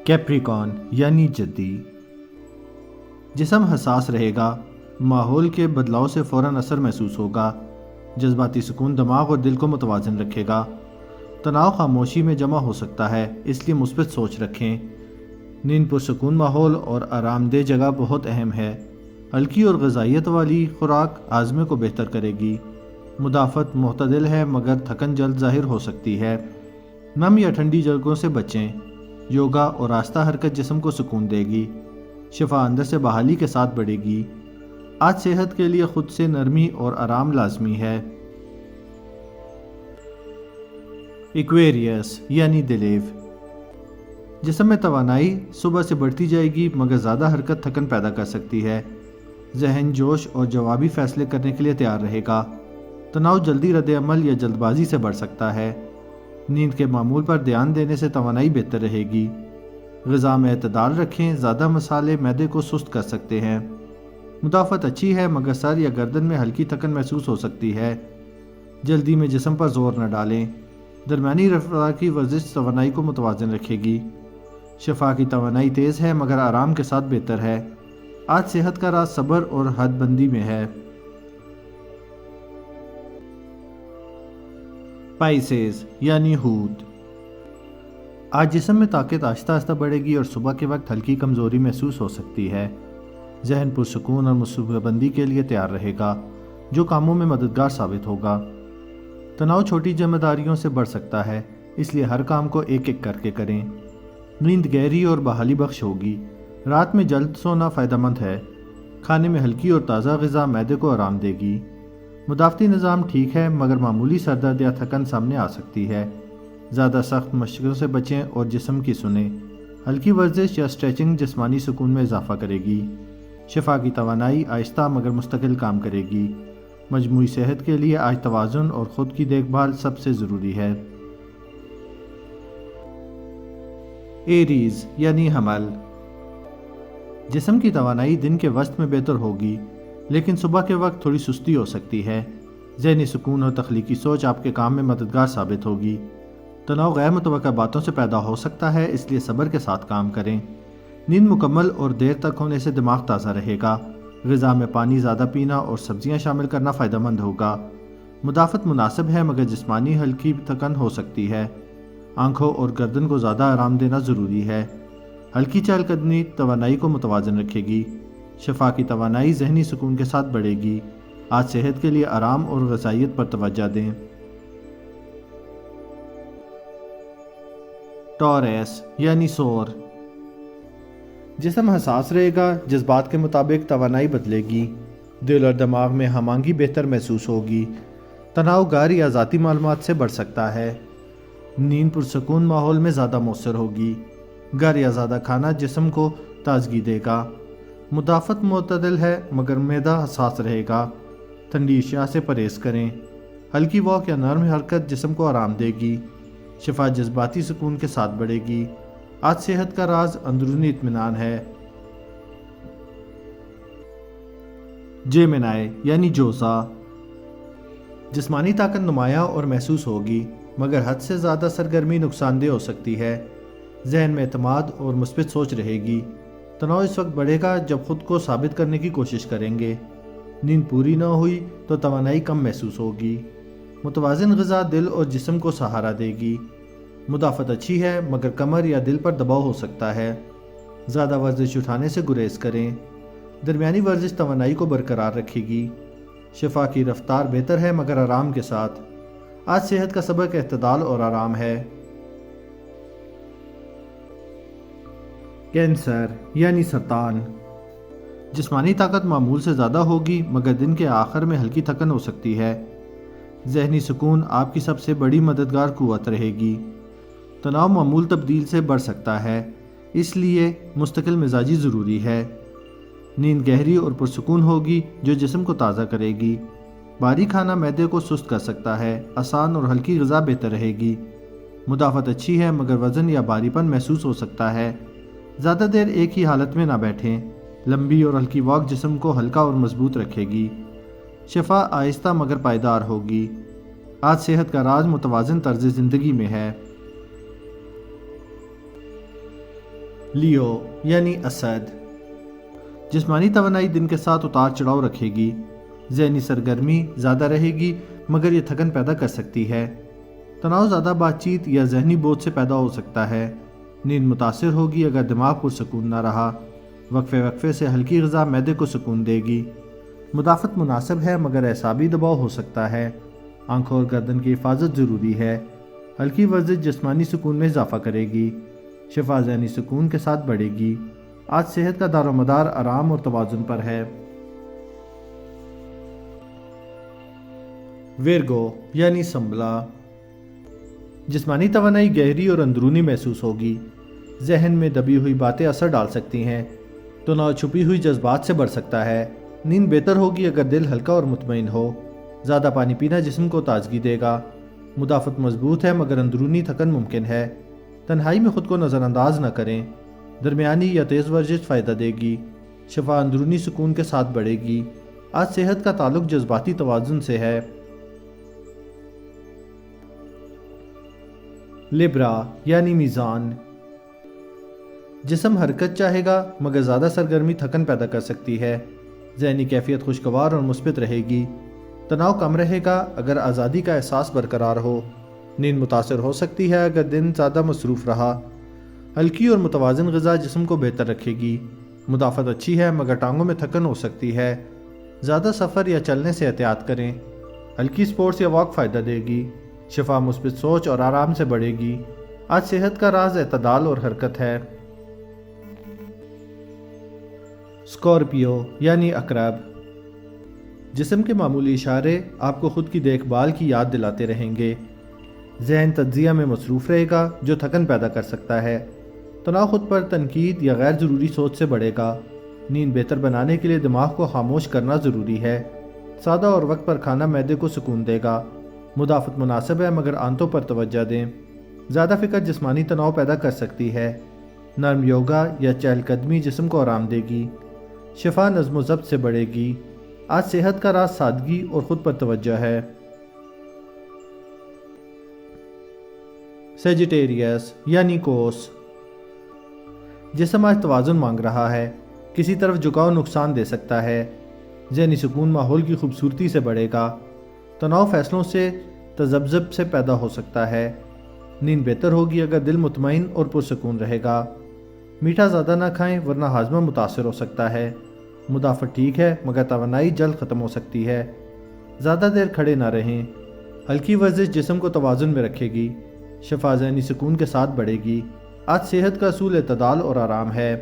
Capricorn یعنی جدی، جسم حساس رہے گا، ماحول کے بدلاؤ سے فوراً اثر محسوس ہوگا، جذباتی سکون دماغ اور دل کو متوازن رکھے گا، تناؤ خاموشی میں جمع ہو سکتا ہے، اس لیے مثبت سوچ رکھیں۔ نیند پرسکون ماحول اور آرام دہ جگہ بہت اہم ہے۔ ہلکی اور غذائیت والی خوراک ہاضمے کو بہتر کرے گی۔ مدافعت معتدل ہے مگر تھکن جلد ظاہر ہو سکتی ہے۔ نم یا ٹھنڈی جگہوں سے بچیں۔ یوگا اور آہستہ حرکت جسم کو سکون دے گی۔ شفا اندر سے بحالی کے ساتھ بڑھے گی۔ آج صحت کے لیے خود سے نرمی اور آرام لازمی ہے۔ ایکویریس یعنی دلیو، جسم میں توانائی صبح سے بڑھتی جائے گی مگر زیادہ حرکت تھکن پیدا کر سکتی ہے۔ ذہن جوش اور جوابی فیصلے کرنے کے لیے تیار رہے گا۔ تناؤ جلدی رد عمل یا جلد بازی سے بڑھ سکتا ہے۔ نیند کے معمول پر دھیان دینے سے توانائی بہتر رہے گی۔ غذا میں اعتدال رکھیں، زیادہ مسالے معدے کو سست کر سکتے ہیں۔ مدافعت اچھی ہے مگر سر یا گردن میں ہلکی تھکن محسوس ہو سکتی ہے۔ جلدی میں جسم پر زور نہ ڈالیں۔ درمیانی رفتار کی ورزش توانائی کو متوازن رکھے گی۔ شفا کی توانائی تیز ہے مگر آرام کے ساتھ بہتر ہے۔ آج صحت کا راز صبر اور حد بندی میں ہے۔ پائسیز یعنی حوت، آج جسم میں طاقت آہستہ آہستہ بڑھے گی اور صبح کے وقت ہلکی کمزوری محسوس ہو سکتی ہے۔ ذہن پرسکون اور منصوبہ بندی کے لیے تیار رہے گا، جو کاموں میں مددگار ثابت ہوگا۔ تناؤ چھوٹی ذمہ داریوں سے بڑھ سکتا ہے، اس لیے ہر کام کو ایک ایک کر کے کریں۔ نیند گہری اور بحالی بخش ہوگی۔ رات میں جلد سونا فائدہ مند ہے۔ کھانے میں ہلکی اور تازہ غذا معدے کو آرام دے گی۔ مدافعتی نظام ٹھیک ہے مگر معمولی سر درد یا تھکن سامنے آ سکتی ہے۔ زیادہ سخت مشقوں سے بچیں اور جسم کی سنیں۔ ہلکی ورزش یا اسٹریچنگ جسمانی سکون میں اضافہ کرے گی۔ شفا کی توانائی آہستہ مگر مستقل کام کرے گی۔ مجموعی صحت کے لیے آج توازن اور خود کی دیکھ بھال سب سے ضروری ہے۔ ایریز یعنی حمل، جسم کی توانائی دن کے وسط میں بہتر ہوگی لیکن صبح کے وقت تھوڑی سستی ہو سکتی ہے۔ ذہنی سکون اور تخلیقی سوچ آپ کے کام میں مددگار ثابت ہوگی۔ تناؤ غیر متوقع باتوں سے پیدا ہو سکتا ہے، اس لیے صبر کے ساتھ کام کریں۔ نیند مکمل اور دیر تک ہونے سے دماغ تازہ رہے گا۔ غذا میں پانی زیادہ پینا اور سبزیاں شامل کرنا فائدہ مند ہوگا۔ مدافعت مناسب ہے مگر جسمانی ہلکی تھکن ہو سکتی ہے۔ آنکھوں اور گردن کو زیادہ آرام دینا ضروری ہے۔ ہلکی چہل قدمی توانائی کو متوازن رکھے گی۔ شفا کی توانائی ذہنی سکون کے ساتھ بڑھے گی۔ آج صحت کے لیے آرام اور غذائیت پر توجہ دیں۔ ٹوریس یعنی سور، جسم حساس رہے گا، جذبات کے مطابق توانائی بدلے گی۔ دل اور دماغ میں ہم آہنگی بہتر محسوس ہوگی۔ تناؤ گھر یا ذاتی معلومات سے بڑھ سکتا ہے۔ نیند پرسکون ماحول میں زیادہ مؤثر ہوگی۔ گھر یا زیادہ کھانا جسم کو تازگی دے گا۔ مدافعت معتدل ہے مگر معدہ حساس رہے گا۔ ٹھنڈی اشیاء سے پرہیز کریں۔ ہلکی واک یا نرم حرکت جسم کو آرام دے گی۔ شفا جذباتی سکون کے ساتھ بڑھے گی۔ آج صحت کا راز اندرونی اطمینان ہے۔ جیمنائی یعنی جوزا، جسمانی طاقت نمایاں اور محسوس ہوگی مگر حد سے زیادہ سرگرمی نقصان دہ ہو سکتی ہے۔ ذہن میں اعتماد اور مثبت سوچ رہے گی۔ تناؤ اس وقت بڑھے گا جب خود کو ثابت کرنے کی کوشش کریں گے۔ نیند پوری نہ ہوئی تو توانائی کم محسوس ہوگی۔ متوازن غذا دل اور جسم کو سہارا دے گی۔ مدافعت اچھی ہے مگر کمر یا دل پر دباؤ ہو سکتا ہے۔ زیادہ ورزش اٹھانے سے گریز کریں۔ درمیانی ورزش توانائی کو برقرار رکھے گی۔ شفا کی رفتار بہتر ہے مگر آرام کے ساتھ۔ آج صحت کا سبق اعتدال اور آرام ہے۔ کینسر یعنی سرطان، جسمانی طاقت معمول سے زیادہ ہوگی مگر دن کے آخر میں ہلکی تھکن ہو سکتی ہے۔ ذہنی سکون آپ کی سب سے بڑی مددگار قوت رہے گی۔ تناؤ معمول تبدیل سے بڑھ سکتا ہے، اس لیے مستقل مزاجی ضروری ہے۔ نیند گہری اور پرسکون ہوگی جو جسم کو تازہ کرے گی۔ بھاری کھانا معدے کو سست کر سکتا ہے، آسان اور ہلکی غذا بہتر رہے گی۔ مدافعت اچھی ہے مگر وزن یا بھاری پن محسوس ہو سکتا ہے۔ زیادہ دیر ایک ہی حالت میں نہ بیٹھیں۔ لمبی اور ہلکی واک جسم کو ہلکا اور مضبوط رکھے گی۔ شفا آہستہ مگر پائیدار ہوگی۔ آج صحت کا راز متوازن طرز زندگی میں ہے۔ لیو یعنی اسد، جسمانی توانائی دن کے ساتھ اتار چڑھاؤ رکھے گی، ذہنی سرگرمی زیادہ رہے گی مگر یہ تھکن پیدا کر سکتی ہے، تناؤ زیادہ بات چیت یا ذہنی بوجھ سے پیدا ہو سکتا ہے، نیند متاثر ہوگی اگر دماغ پر سکون نہ رہا، وقفے وقفے سے ہلکی غذا معدے کو سکون دے گی، مدافعت مناسب ہے مگر اعصابی دباؤ ہو سکتا ہے، آنکھوں اور گردن کی حفاظت ضروری ہے، ہلکی ورزش جسمانی سکون میں اضافہ کرے گی، شفا ذہنی سکون کے ساتھ بڑھے گی، آج صحت کا دار و مدار آرام اور توازن پر ہے۔ ویرگو یعنی سنبلا، جسمانی توانائی گہری اور اندرونی محسوس ہوگی، ذہن میں دبی ہوئی باتیں اثر ڈال سکتی ہیں، تناؤ چھپی ہوئی جذبات سے بڑھ سکتا ہے، نیند بہتر ہوگی اگر دل ہلکا اور مطمئن ہو، زیادہ پانی پینا جسم کو تازگی دے گا، مدافعت مضبوط ہے مگر اندرونی تھکن ممکن ہے، تنہائی میں خود کو نظر انداز نہ کریں، درمیانی یا تیز ورزش فائدہ دے گی، شفا اندرونی سکون کے ساتھ بڑھے گی، آج صحت کا تعلق جذباتی توازن سے ہے۔ لیبرا یعنی میزان، جسم حرکت چاہے گا مگر زیادہ سرگرمی تھکن پیدا کر سکتی ہے، ذہنی کیفیت خوشگوار اور مثبت رہے گی، تناؤ کم رہے گا اگر آزادی کا احساس برقرار ہو، نیند متاثر ہو سکتی ہے اگر دن زیادہ مصروف رہا، ہلکی اور متوازن غذا جسم کو بہتر رکھے گی، مدافعت اچھی ہے مگر ٹانگوں میں تھکن ہو سکتی ہے، زیادہ سفر یا چلنے سے احتیاط کریں، ہلکی سپورٹس یا واک فائدہ دے گی، شفا مثبت سوچ اور آرام سے بڑھے گی، آج صحت کا راز اعتدال اور حرکت ہے۔ اسکارپیو یعنی عقرب، جسم کے معمولی اشارے آپ کو خود کی دیکھ بھال کی یاد دلاتے رہیں گے، ذہن تجزیہ میں مصروف رہے گا جو تھکن پیدا کر سکتا ہے، تناؤ خود پر تنقید یا غیر ضروری سوچ سے بڑھے گا، نیند بہتر بنانے کے لیے دماغ کو خاموش کرنا ضروری ہے، سادہ اور وقت پر کھانا معدے کو سکون دے گا، مدافعت مناسب ہے مگر آنتوں پر توجہ دیں، زیادہ فکر جسمانی تناؤ پیدا کر سکتی ہے، نرم یوگا یا چہل قدمی جسم کو آرام دے گی، شفا نظم و ضبط سے بڑھے گی، آج صحت کا راز سادگی اور خود پر توجہ ہے۔ سیجیٹیریس یعنی کوس، جسم آج توازن مانگ رہا ہے، کسی طرف جھکاؤ نقصان دے سکتا ہے، ذہنی سکون ماحول کی خوبصورتی سے بڑھے گا، تناؤ فیصلوں سے تذبذب سے پیدا ہو سکتا ہے، نیند بہتر ہوگی اگر دل مطمئن اور پرسکون رہے گا، میٹھا زیادہ نہ کھائیں ورنہ ہاضمہ متاثر ہو سکتا ہے، مدافعت ٹھیک ہے مگر توانائی جلد ختم ہو سکتی ہے، زیادہ دیر کھڑے نہ رہیں، ہلکی ورزش جسم کو توازن میں رکھے گی، شفا ذہنی سکون کے ساتھ بڑھے گی، آج صحت کا اصول اعتدال اور آرام ہے۔